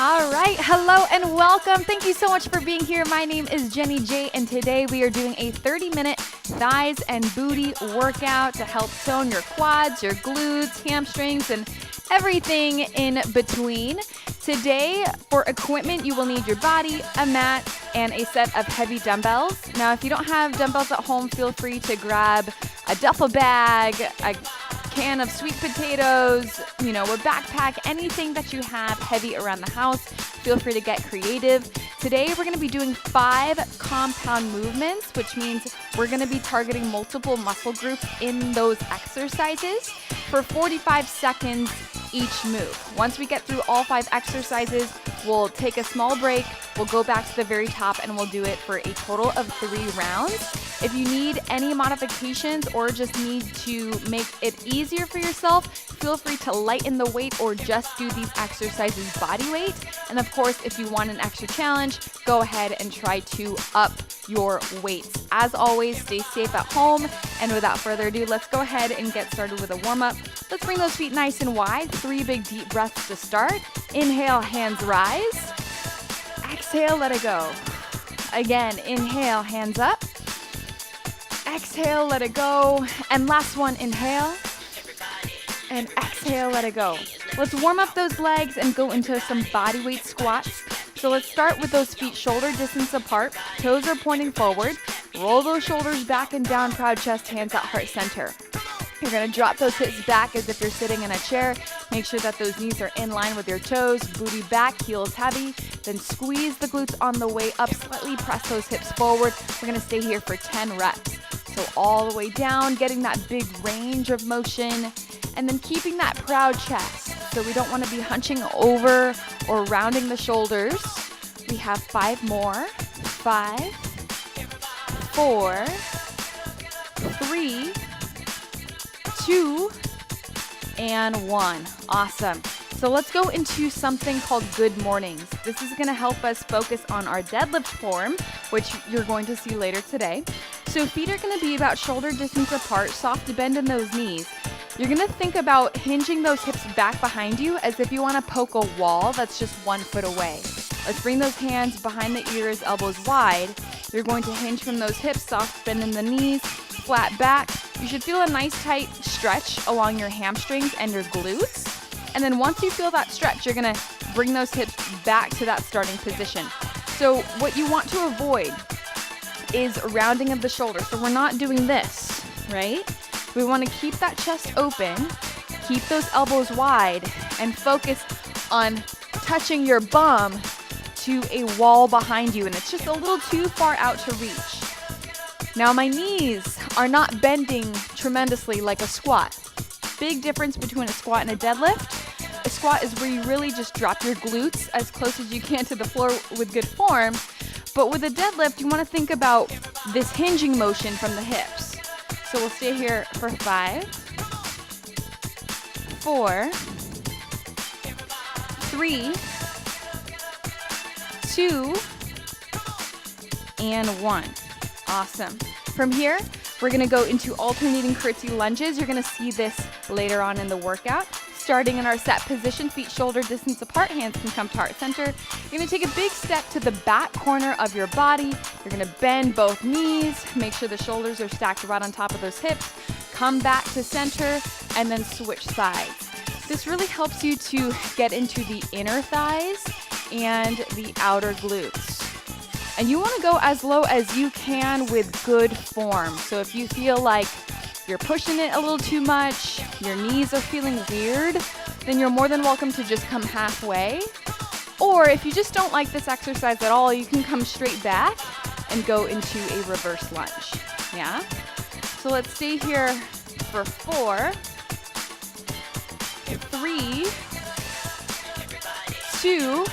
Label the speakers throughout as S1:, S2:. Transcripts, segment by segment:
S1: All right, hello and welcome. Thank you so much for being here. My name is Jenny J, and today we are doing a 30-minute thighs and booty workout to help tone your quads, your glutes, hamstrings, and everything in between. Today, for equipment, you will need your body, a mat, and a set of heavy dumbbells. Now, if you don't have dumbbells at home, feel free to grab a duffel bag, a can of sweet potatoes, a backpack, anything that you have heavy around the house. Feel free to get creative. Today, we're going to be doing 5 compound movements, which means we're going to be targeting multiple muscle groups in those exercises for 45 seconds each move. Once we get through all 5 exercises, we'll take a small break, we'll go back to the very top, and we'll do it for a total of 3 rounds. If you need any modifications or just need to make it easier for yourself, feel free to lighten the weight or just do these exercises body weight. And of course, if you want an extra challenge, go ahead and try to up your weights. As always, stay safe at home. And without further ado, let's go ahead and get started with a warm-up. Let's bring those feet nice and wide. 3 big deep breaths to start. Inhale, hands rise. Exhale, let it go. Again, inhale, hands up. Exhale, let it go. And last one, inhale. And exhale, let it go. Let's warm up those legs and go into some body weight squats. So let's start with those feet shoulder distance apart. Toes are pointing forward. Roll those shoulders back and down, proud chest, hands at heart center. You're going to drop those hips back as if you're sitting in a chair. Make sure that those knees are in line with your toes. Booty back, heels heavy. Then squeeze the glutes on the way up. Slightly press those hips forward. We're going to stay here for 10 reps. So all the way down, getting that big range of motion. And then keeping that proud chest. So we don't want to be hunching over or rounding the shoulders. We have 5 more. 5, 4, 3, 2, and 1. Awesome. So let's go into something called good mornings. This is going to help us focus on our deadlift form, which you're going to see later today. So feet are going to be about shoulder distance apart, soft bend in those knees. You're going to think about hinging those hips back behind you as if you want to poke a wall that's just 1 foot away. Let's bring those hands behind the ears, elbows wide. You're going to hinge from those hips, soft bend in the knees, flat back. You should feel a nice tight stretch along your hamstrings and your glutes. And then once you feel that stretch, you're going to bring those hips back to that starting position. So what you want to avoid is rounding of the shoulders. So we're not doing this, right? We want to keep that chest open, keep those elbows wide, and focus on touching your bum to a wall behind you. And it's just a little too far out to reach. Now my knees are not bending tremendously like a squat. Big difference between a squat and a deadlift. A squat is where you really just drop your glutes as close as you can to the floor with good form. But with a deadlift, you want to think about this hinging motion from the hips. So we'll stay here for 5, 4, 3, 2, and 1. Awesome. From here, we're going to go into alternating curtsy lunges. You're going to see this later on in the workout. Starting in our set position, feet shoulder distance apart, hands can come to heart center. You're going to take a big step to the back corner of your body. You're going to bend both knees, make sure the shoulders are stacked right on top of those hips. Come back to center and then switch sides. This really helps you to get into the inner thighs and the outer glutes. And you want to go as low as you can with good form. So if you feel like you're pushing it a little too much, your knees are feeling weird, then you're more than welcome to just come halfway. Or if you just don't like this exercise at all, you can come straight back and go into a reverse lunge. Yeah? So let's stay here for 4, 3, 2,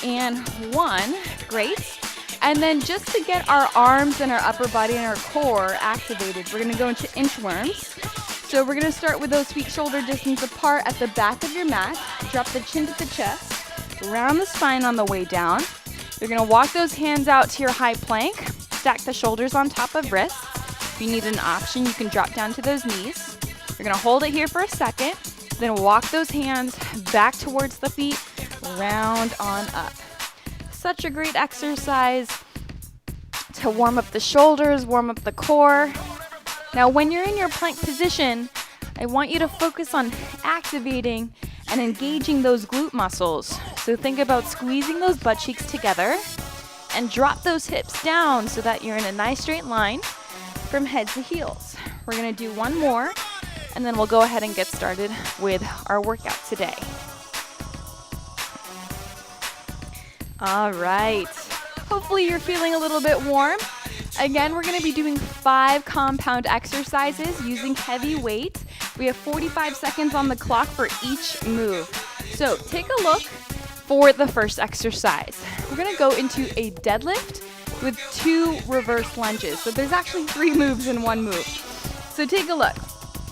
S1: and 1. Great. And then just to get our arms and our upper body and our core activated, we're going to go into inchworms. So we're going to start with those feet shoulder distance apart at the back of your mat. Drop the chin to the chest. Round the spine on the way down. You're going to walk those hands out to your high plank. Stack the shoulders on top of wrists. If you need an option, you can drop down to those knees. You're going to hold it here for a second. Then walk those hands back towards the feet. round on up. Such a great exercise to warm up the shoulders, warm up the core. Now, when you're in your plank position, I want you to focus on activating and engaging those glute muscles. So think about squeezing those butt cheeks together and drop those hips down so that you're in a nice straight line from head to heels. We're gonna do one more, and then we'll go ahead and get started with our workout today. All right, hopefully you're feeling a little bit warm. Again, we're gonna be doing 5 compound exercises using heavy weight. We have 45 seconds on the clock for each move. So take a look for the first exercise. We're gonna go into a deadlift with 2 reverse lunges. So there's actually 3 moves in one move. So take a look.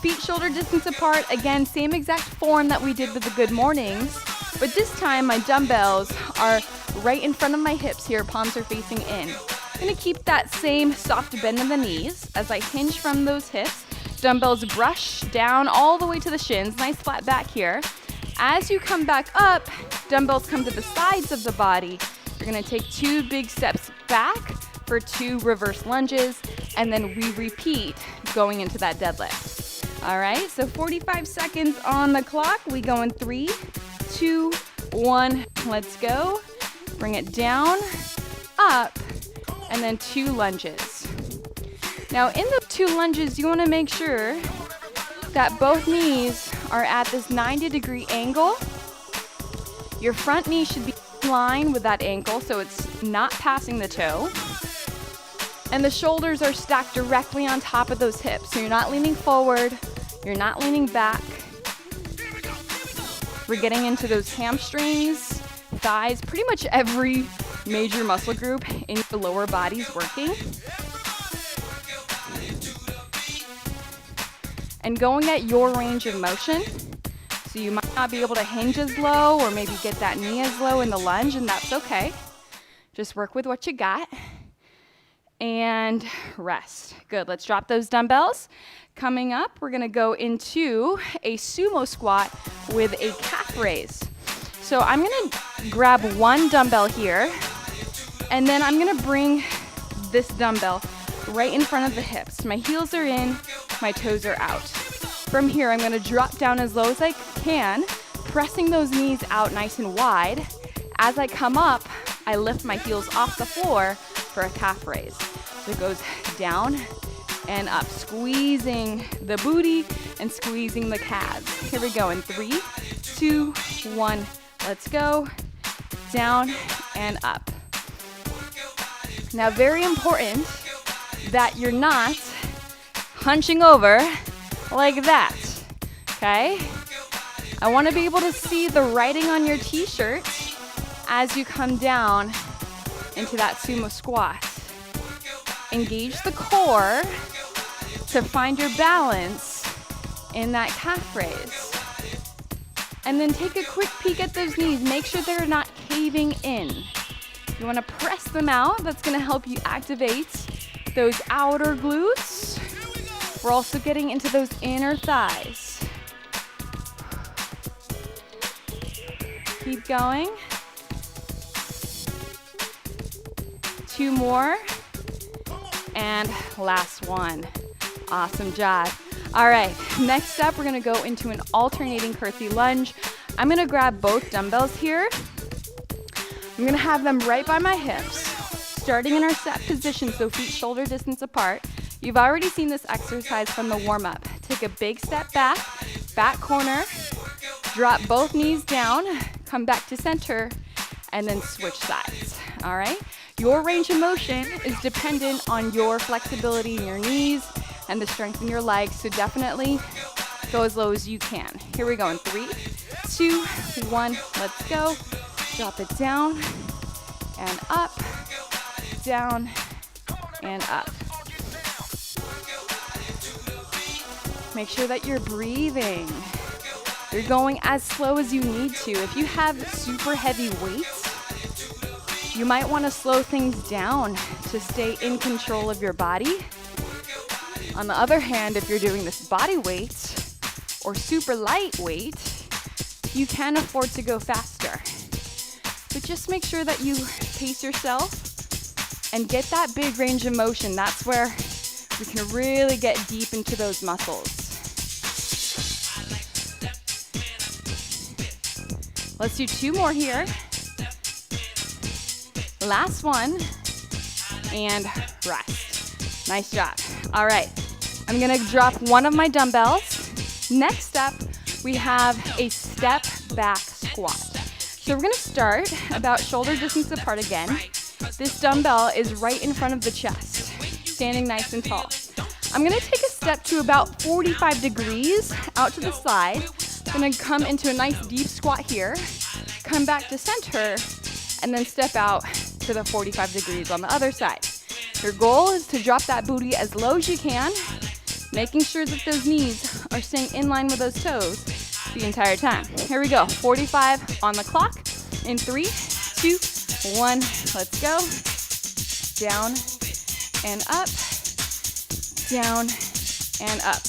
S1: Feet shoulder distance apart. Again, same exact form that we did with the good mornings, but this time my dumbbells are right in front of my hips here, palms are facing in. I'm gonna keep that same soft bend in the knees as I hinge from those hips. Dumbbells brush down all the way to the shins, nice flat back here. As you come back up, dumbbells come to the sides of the body. You're gonna take 2 big steps back for 2 reverse lunges, and then we repeat going into that deadlift. All right, so 45 seconds on the clock. We go in 3, 2, 1, let's go. Bring it down, up, and then 2 lunges. Now in the 2 lunges, you wanna make sure that both knees are at this 90-degree angle. Your front knee should be in line with that ankle so it's not passing the toe. And the shoulders are stacked directly on top of those hips. So you're not leaning forward, you're not leaning back. We're getting into those hamstrings, thighs, pretty much every major muscle group in your lower body's working. And going at your range of motion. So you might not be able to hinge as low or maybe get that knee as low in the lunge, and that's okay. Just work with what you got. And rest. Good, let's drop those dumbbells. Coming up, we're gonna go into a sumo squat with a calf raise. So I'm gonna grab 1 dumbbell here, and then I'm gonna bring this dumbbell right in front of the hips. My heels are in, my toes are out. From here, I'm gonna drop down as low as I can, pressing those knees out nice and wide. As I come up, I lift my heels off the floor for a calf raise. So it goes down and up, squeezing the booty and squeezing the calves. Here we go in 3, 2, 1, let's go. Down and up. Now, very important that you're not hunching over like that, okay? I want to be able to see the writing on your t-shirt as you come down into that sumo squat. Engage the core to find your balance in that calf raise. And then take a quick peek at those knees. Make sure they're not caving in. You want to press them out. That's going to help you activate those outer glutes. We're also getting into those inner thighs. Keep going. 2 more. And last one. Awesome job. All right, next up, we're gonna go into an alternating curtsy lunge. I'm gonna grab both dumbbells here. I'm gonna have them right by my hips, starting in our set position, so feet shoulder distance apart. You've already seen this exercise from the warm-up. Take a big step back, back corner, drop both knees down, come back to center, and then switch sides, all right? Your range of motion is dependent on your flexibility in your knees and the strength in your legs, so definitely go as low as you can. Here we go in 3, 2, 1, let's go. Drop it down and up, down and up. Make sure that you're breathing. You're going as slow as you need to. If you have super heavy weights, you might want to slow things down to stay in control of your body. On the other hand, if you're doing this body weight or super lightweight, you can afford to go faster. but just make sure that you pace yourself and get that big range of motion. That's where we can really get deep into those muscles. Let's do 2 more here. Last one, and rest. Nice job. All right, I'm gonna drop one of my dumbbells. Next up, we have a step back squat. So we're gonna start about shoulder distance apart again. This dumbbell is right in front of the chest, standing nice and tall. I'm gonna take a step to about 45 degrees out to the side. I'm gonna come into a nice deep squat here, come back to center, and then step out to the 45 degrees on the other side. Your goal is to drop that booty as low as you can, making sure that those knees are staying in line with those toes the entire time. Here we go, 45 on the clock. In 3, 2, 1, let's go. Down and up, down and up.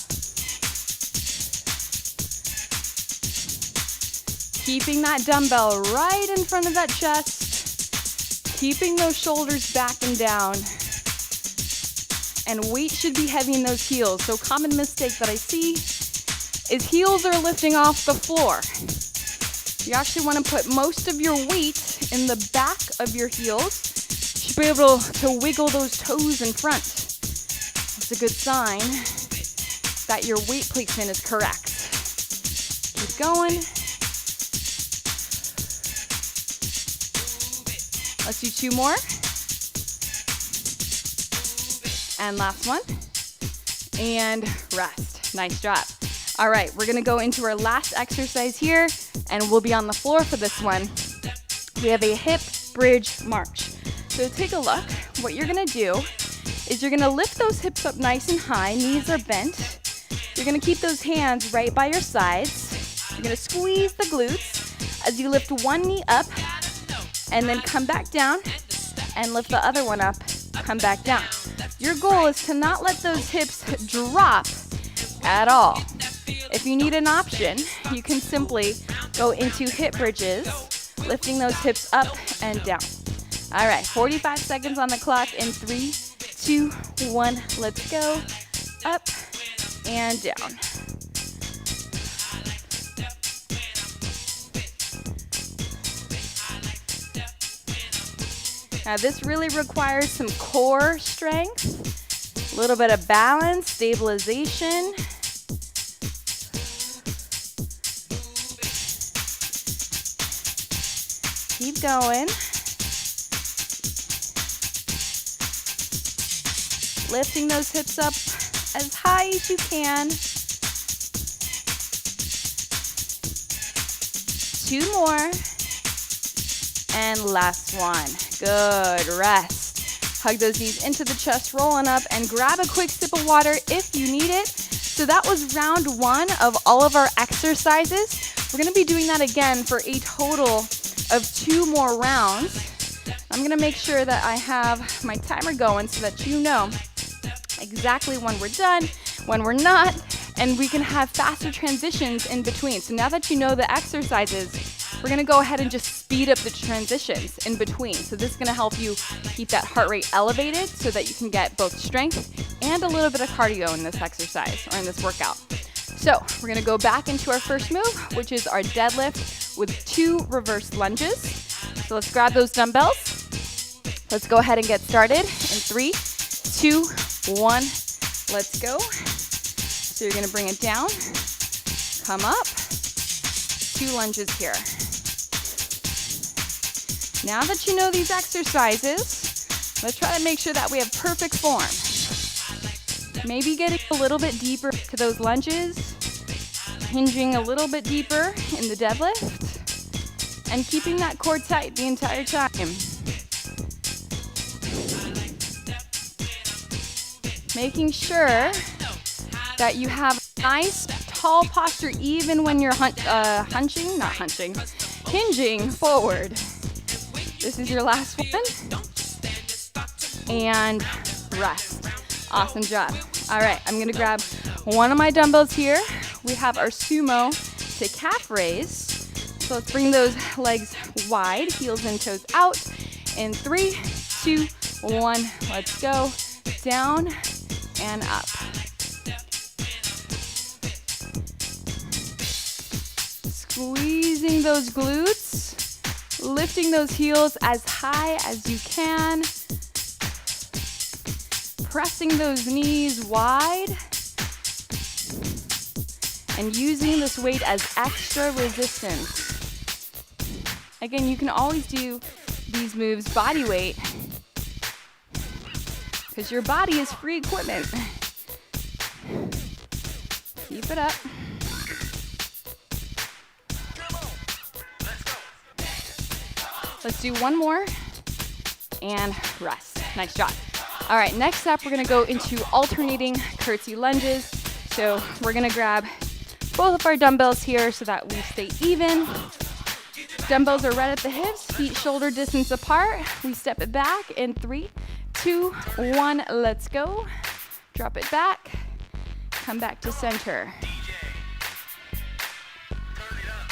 S1: Keeping that dumbbell right in front of that chest, keeping those shoulders back and down. And weight should be heavy in those heels. So common mistake that I see is heels are lifting off the floor. You actually want to put most of your weight in the back of your heels. You should be able to wiggle those toes in front. It's a good sign that your weight placement is correct. Keep going. Let's do 2 more. And last one. And rest. Nice job. All right, we're gonna go into our last exercise here, and we'll be on the floor for this one. We have a hip bridge march. So take a look. What you're gonna do is you're gonna lift those hips up nice and high, knees are bent. You're gonna keep those hands right by your sides. You're gonna squeeze the glutes as you lift one knee up, and then come back down, and lift the other one up, come back down. Your goal is to not let those hips drop at all. If you need an option, you can simply go into hip bridges, lifting those hips up and down. All right, 45 seconds on the clock in 3, 2, 1, let's go. Up and down. Now this really requires some core strength, a little bit of balance, stabilization. Keep going. Lifting those hips up as high as you can. 2 more. And last one. Good, rest. Hug those knees into the chest, rolling up, and grab a quick sip of water if you need it. So that was round 1 of all of our exercises. We're gonna be doing that again for a total of 2 more rounds. I'm gonna make sure that I have my timer going so that you know exactly when we're done, when we're not, and we can have faster transitions in between. So now that you know the exercises, we're gonna go ahead and just speed up the transitions in between. So this is gonna help you keep that heart rate elevated so that you can get both strength and a little bit of cardio in this exercise or in this workout. So we're gonna go back into our first move, which is our deadlift with 2 reverse lunges. So let's grab those dumbbells. Let's go ahead and get started in 3, 2, 1, let's go. So you're gonna bring it down, come up, 2 lunges here. Now that you know these exercises, let's try to make sure that we have perfect form. Maybe getting a little bit deeper to those lunges, hinging a little bit deeper in the deadlift, and keeping that core tight the entire time. Making sure that you have a nice tall posture even when you're hinging forward. This is your last one. And rest. Awesome job. All right, I'm gonna grab one of my dumbbells here. We have our sumo to calf raise. So let's bring those legs wide, heels and toes out. In 3, 2, 1, let's go. Down and up. Squeezing those glutes, lifting those heels as high as you can. Pressing those knees wide. And using this weight as extra resistance. Again, you can always do these moves body weight because your body is free equipment. Keep it up. Let's do one more and rest. Nice job. All right, next up, we're gonna go into alternating curtsy lunges. So we're gonna grab both of our dumbbells here so that we stay even. Dumbbells are right at the hips, feet shoulder distance apart. We step it back in 3, 2, 1, let's go. Drop it back, come back to center.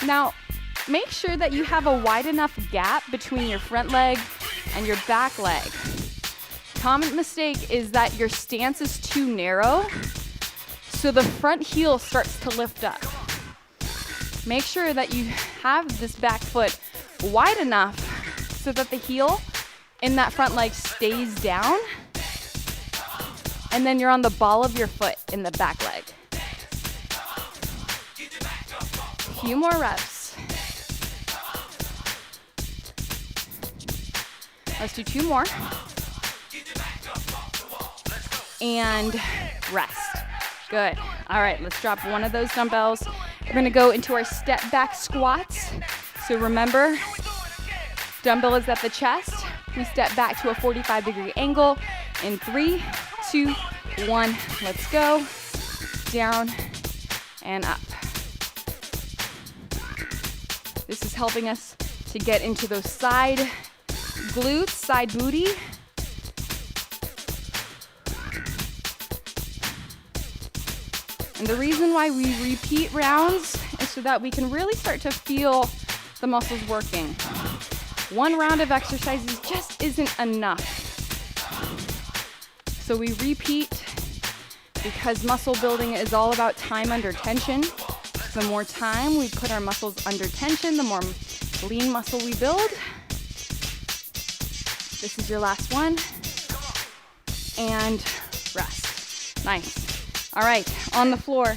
S1: Now, make sure that you have a wide enough gap between your front leg and your back leg. Common mistake is that your stance is too narrow, so the front heel starts to lift up. Make sure that you have this back foot wide enough so that the heel in that front leg stays down, and then you're on the ball of your foot in the back leg. A few more reps. Let's do 2 more. And rest. Good. All right, let's drop one of those dumbbells. We're gonna go into our step back squats. So remember, dumbbell is at the chest. We step back to a 45-degree angle. In 3, 2, 1, let's go. Down and up. This is helping us to get into those side glutes, side booty. And the reason why we repeat rounds is so that we can really start to feel the muscles working. One round of exercises just isn't enough. So we repeat because muscle building is all about time under tension. The more time we put our muscles under tension, the more lean muscle we build. This is your last one. And rest. Nice. All right, on the floor,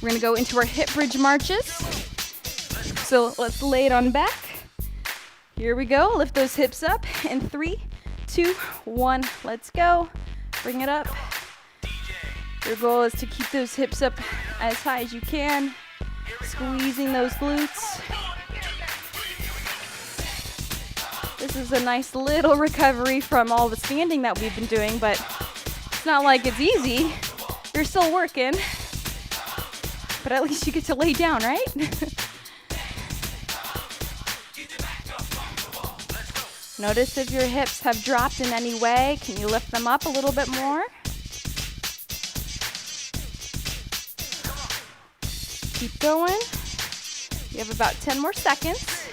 S1: we're gonna go into our hip bridge marches. So let's lay it on back. Here we go, lift those hips up in 3, 2, 1, let's go. Bring it up. Your goal is to keep those hips up as high as you can, squeezing those glutes. This is a nice little recovery from all the standing that we've been doing, but it's not like it's easy. You're still working, but at least you get to lay down, right? Notice if your hips have dropped in any way. Can you lift them up a little bit more? Keep going. You have about 10 more seconds.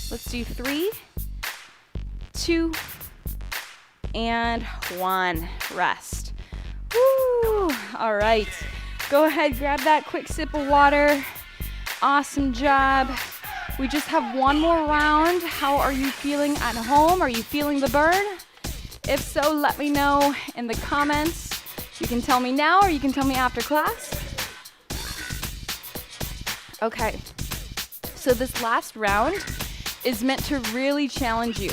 S1: Let's do 3, 2, and 1. Rest. Woo! All right. Go ahead, grab that quick sip of water. Awesome job. We just have one more round. How are you feeling at home? Are you feeling the burn? If so, let me know in the comments. You can tell me now or you can tell me after class. Okay. So this last round is meant to really challenge you.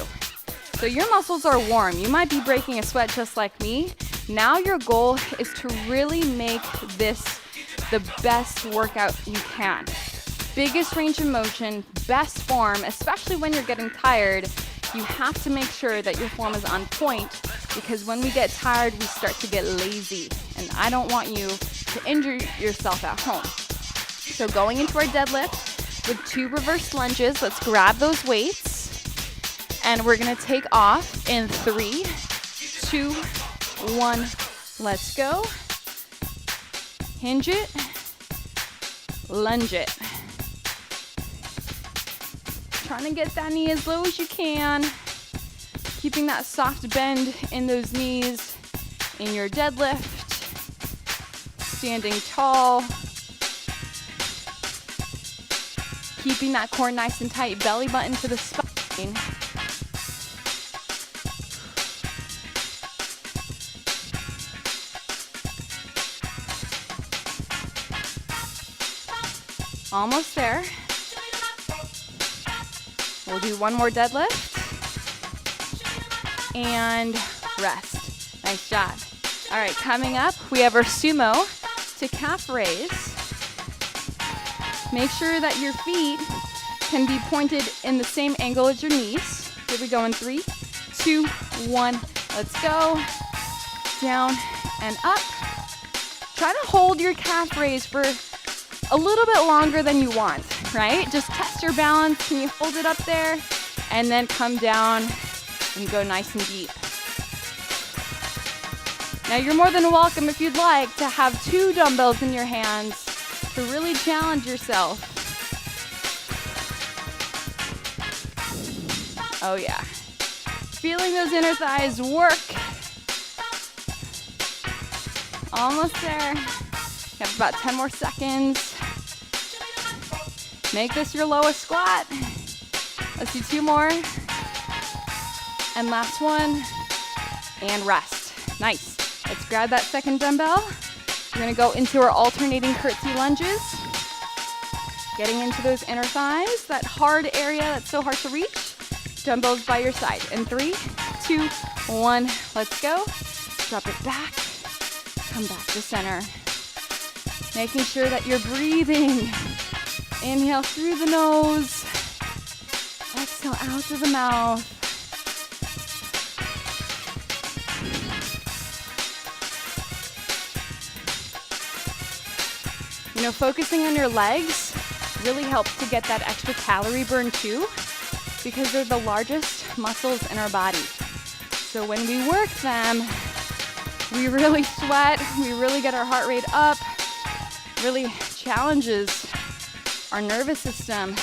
S1: So your muscles are warm. You might be breaking a sweat just like me. Now your goal is to really make this the best workout you can. Biggest range of motion, best form, especially when you're getting tired. You have to make sure that your form is on point because when we get tired, we start to get lazy. And I don't want you to injure yourself at home. So going into our deadlift with 2 reverse lunges, let's grab those weights. And we're gonna take off in 3, 2, 1, let's go. Hinge it, lunge it. Trying to get that knee as low as you can. Keeping that soft bend in those knees in your deadlift. Standing tall. Keeping that core nice and tight, belly button to the spine. Almost there. We'll do one more deadlift. And rest. Nice job. All right, coming up, we have our sumo to calf raise. Make sure that your feet can be pointed in the same angle as your knees. Here we go in 3, 2, 1. Let's go. Down and up. Try to hold your calf raise for a little bit longer than you want, right? Just test your balance. Can you hold it up there? And then come down and go nice and deep. Now you're more than welcome, if you'd like, to have 2 dumbbells in your hands to really challenge yourself. Oh yeah. Feeling those inner thighs work. Almost there. You have about 10 more seconds. Make this your lowest squat. Let's do 2 more. And last one. And rest. Nice. Let's grab that second dumbbell. We're gonna go into our alternating curtsy lunges. Getting into those inner thighs, that hard area that's so hard to reach. Dumbbells by your side. In 3, 2, 1, let's go. Drop it back. Come back to center. Making sure that you're breathing. Inhale through the nose. Exhale out through the mouth. You know, focusing on your legs really helps to get that extra calorie burn too, because they're the largest muscles in our body. So when we work them, we really sweat, we really get our heart rate up, really challenges our nervous system.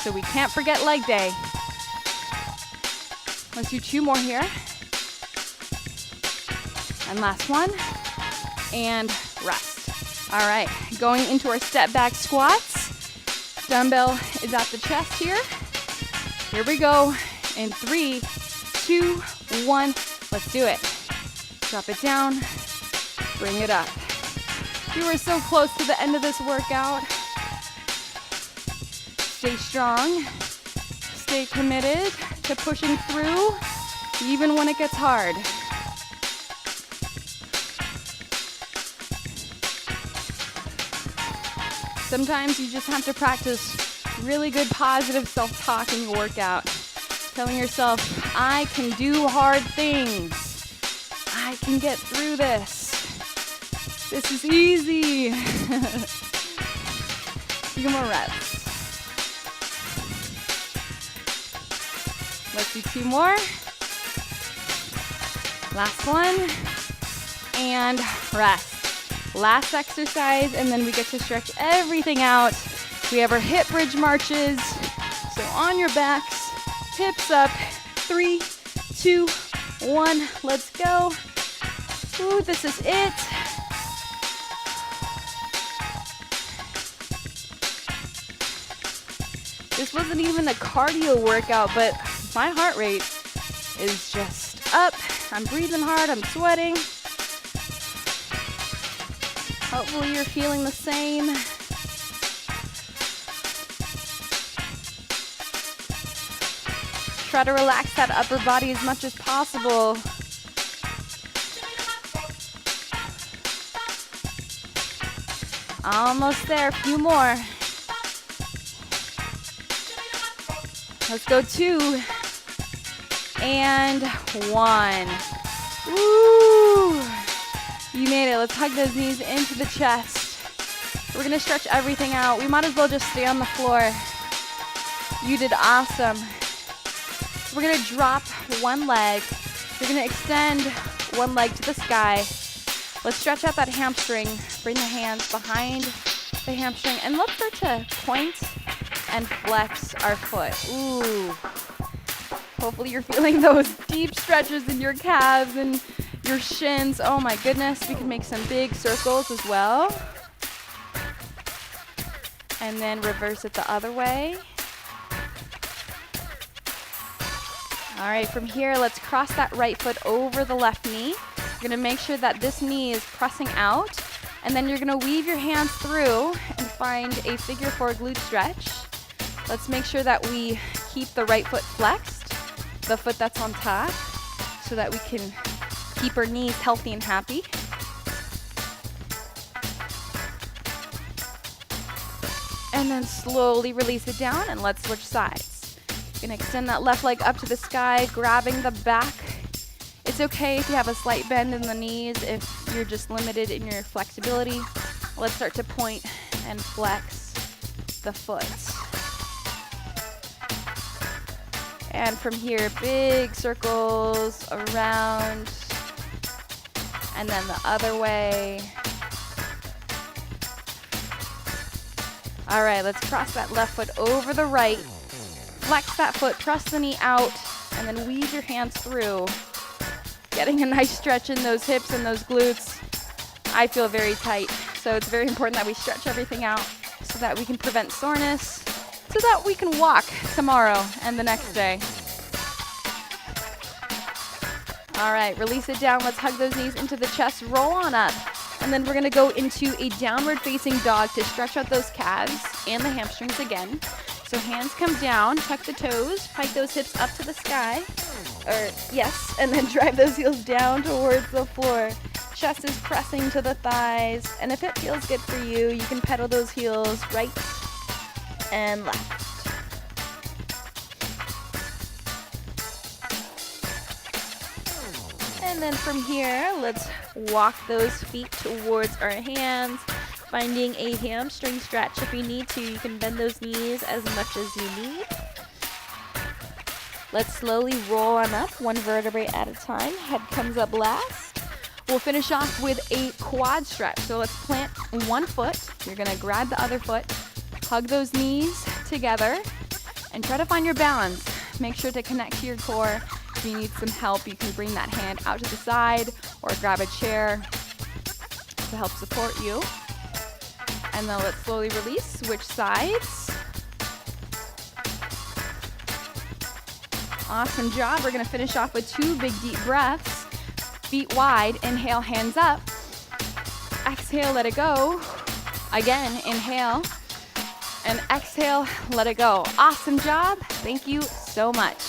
S1: So we can't forget leg day. Let's do 2 more here. And last one. And rest. All right, going into our step back squats. Dumbbell is at the chest here. Here we go. In 3, 2, 1. Let's do it. Drop it down. Bring it up. You are so close to the end of this workout. Stay strong. Stay committed to pushing through, even when it gets hard. Sometimes you just have to practice really good positive self-talk in your workout. Telling yourself, I can do hard things. I can get through this. This is easy. Few more reps. Let's do 2 more. Last one. And rest. Last exercise, and then we get to stretch everything out. We have our hip bridge marches. So on your backs, hips up. 3, 2, 1, let's go. Ooh, this is it. This wasn't even a cardio workout, but my heart rate is just up. I'm breathing hard, I'm sweating. Hopefully you're feeling the same. Try to relax that upper body as much as possible. Almost there, a few more. Let's go 2 and 1. Woo! You made it. Let's hug those knees into the chest. We're gonna stretch everything out. We might as well just stay on the floor. You did awesome. We're gonna drop one leg. You're gonna extend one leg to the sky. Let's stretch out that hamstring. Bring the hands behind the hamstring, and let's start to point and flex our foot. Ooh. Hopefully you're feeling those deep stretches in your calves and your shins. Oh my goodness, we can make some big circles as well. And then reverse it the other way. All right, from here, let's cross that right foot over the left knee. You're gonna make sure that this knee is pressing out, and then you're gonna weave your hands through and find a figure 4 glute stretch. Let's make sure that we keep the right foot flexed, the foot that's on top, so that we can keep our knees healthy and happy. And then slowly release it down, and let's switch sides. You're gonna extend that left leg up to the sky, grabbing the back. It's okay if you have a slight bend in the knees, if you're just limited in your flexibility. Let's start to point and flex the foot. And from here, big circles around, and then the other way. All right, let's cross that left foot over the right. Flex that foot, press the knee out, and then weave your hands through. Getting a nice stretch in those hips and those glutes. I feel very tight, so it's very important that we stretch everything out so that we can prevent soreness, so that we can walk tomorrow and the next day. All right, release it down. Let's hug those knees into the chest, roll on up. And then we're gonna go into a downward facing dog to stretch out those calves and the hamstrings again. So hands come down, tuck the toes, pike those hips up to the sky. And then drive those heels down towards the floor. Chest is pressing to the thighs. And if it feels good for you, you can pedal those heels right and left. And then from here, let's walk those feet towards our hands, finding a hamstring stretch. If you need to, you can bend those knees as much as you need. Let's slowly roll on up, one vertebrae at a time. Head comes up last. We'll finish off with a quad stretch. So let's plant one foot. You're gonna grab the other foot, hug those knees together, and try to find your balance. Make sure to connect to your core. If you need some help, you can bring that hand out to the side or grab a chair to help support you. And then let's slowly release, switch sides. Awesome job. We're gonna finish off with 2 big deep breaths. Feet wide, inhale, hands up. Exhale, let it go. Again, inhale. And exhale, let it go. Awesome job. Thank you so much.